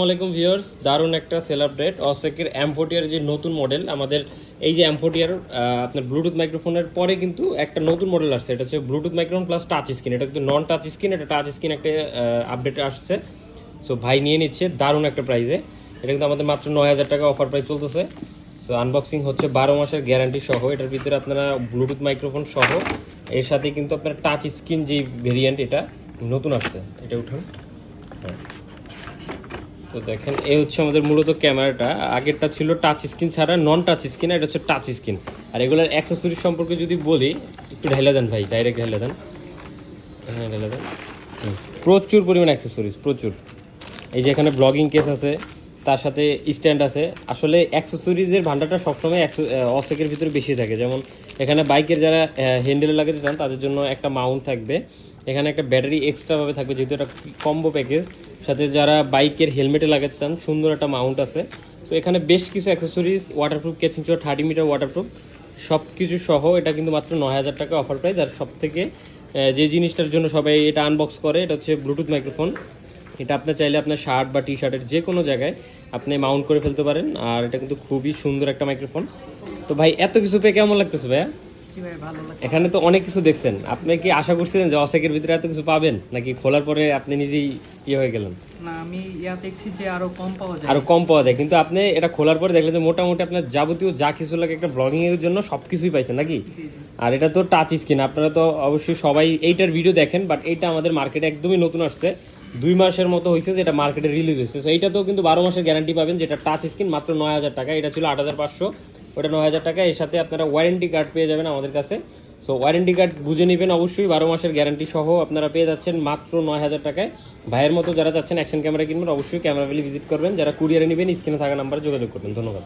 আসসালামাইকুম ভিউয়ার্স, দারুণ একটা সেল আপডেট। অসেকের M40 যে নতুন মডেল, আমাদের এই যে M40 আপনার ব্লুটুথ মাইক্রোফোনের পরে কিন্তু একটা নতুন মডেল আসছে। এটা হচ্ছে Bluetooth microphone plus touch screen. এটা কিন্তু নন টাচ স্ক্রিন, এটা টাচ স্ক্রিন একটা আপডেট আসছে। সো ভাই নিয়ে নিচ্ছে দারুণ একটা প্রাইসে। এটা কিন্তু আমাদের মাত্র 9,000 টাকা অফার প্রাইস চলতেছে। সো আনবক্সিং হচ্ছে 12 মাসের গ্যারান্টি সহ। এটার ভিতরে আপনারা ব্লুটুথ মাইক্রোফোন সহ, এর সাথে কিন্তু আপনার টাচ স্ক্রিন যে ভেরিয়েন্ট এটা নতুন আসছে। এটা উঠান। হ্যাঁ, তো দেখেন এই হচ্ছে আমাদের মূলত ক্যামেরাটা। আগেরটা ছিল টাচ স্ক্রিন ছাড়া, নন টাচ স্ক্রিন, এটা হচ্ছে টাচ স্ক্রিন। আর এগুলোর অ্যাক্সেসরিজ সম্পর্কে যদি বলি, একটু ঢেলে দেন ভাই, ডাইরেক্ট ঢেলে দেন। হ্যাঁ, ঢেলে দেন। প্রচুর পরিমাণ অ্যাক্সেসরিজ, প্রচুর। এই যে এখানে ব্লগিং কেস আছে, তার সাথে স্ট্যান্ড আছে। আসলে অ্যাক্সেসরিজের ভান্ডারটা সবসময় অসেকের ভিতরে বেশি থাকে। যেমন এখানে বাইকের যারা হ্যান্ডেলে লাগাতে চান তাদের জন্য একটা মাউন্ট থাকবে। এখানে একটা ব্যাটারি এক্সট্রাভাবে থাকবে, যেহেতু একটা কম্বো প্যাকেজ। সাথে যারা বাইকের হেলমেটে লাগাতে চান সুন্দর একটা মাউন্ট আছে। তো এখানে বেশ কিছু অ্যাক্সেসরিজ, ওয়াটারপ্রুফ কেচিং সহ 30 মিটার ওয়াটারপ্রুফ সব কিছু সহ এটা কিন্তু মাত্র 9,000 টাকা অফার প্রাইস। আর সব থেকে যে জিনিসটার জন্য সবাই এটা আনবক্স করে, এটা হচ্ছে ব্লুটুথ মাইক্রোফোন। এটা আপনি চাইলে আপনার শার্ট বা টি শার্টের যে কোনো জায়গায় আপনি মাউন্ট করে ফেলতে পারেন। আর এটা কিন্তু খুবই সুন্দর একটা মাইক্রোফোন। তো ভাই এত কিছু পেয়ে কেমন লাগতেছে ভাইয়া? এখানে তো অনেক কিছু দেখছেন, আপনি কি আশা করছিলেন যে অসেকের ভিতরে এত কিছু পাবেন, নাকি খোলার পরে আপনি নিজেই হয়ে গেলেন? না, আমি দেখছি যে আরো কম পাওয়া যায়। আরো কম পাওয়া যায়, কিন্তু আপনি এটা খোলার পরে দেখলেন যে মোটামুটি আপনার যাবতীয় যা কিছু লাগে একটা ব্লগিং এর জন্য সবকিছুই পাইছেন নাকি? আর এটা তো টাচ স্ক্রিন। আপনারা তো অবশ্যই সবাই এইটার ভিডিও দেখেন, বাট এইটা আমাদের মার্কেটে একদমই নতুন আসছে। 2 মাসের মতো হয়েছে যেটা মার্কেটে রিলিজ হয়েছে। সো এইটা তো কিন্তু 12 মাসের গ্যারান্টি পাবেন, যেটা টাচ স্ক্রিন, মাত্র 9,000 টাকা। এটা ছিল 8,500, ওটা 9,000 টাকা। এর সাথে আপনারা ওয়ারেন্টি কার্ড পেয়ে যাবেন আমাদের কাছে। সো ওয়ারেন্টি কার্ড বুঝে নেবেন অবশ্যই। 12 মাসের গ্যারান্টি সহ আপনারা পেয়ে যাচ্ছেন মাত্র 9,000 টাকায়। ভাইয়ের মতো যারা চাচ্ছেন অ্যাকশন ক্যামেরা কিনবেন, অবশ্যই ক্যামেরা ভ্যালি ভিজিট করবেন। যারা কুরিয়ারে নেবেন, স্ক্রিনে থাকা নাম্বারে যোগাযোগ করবেন। ধন্যবাদ।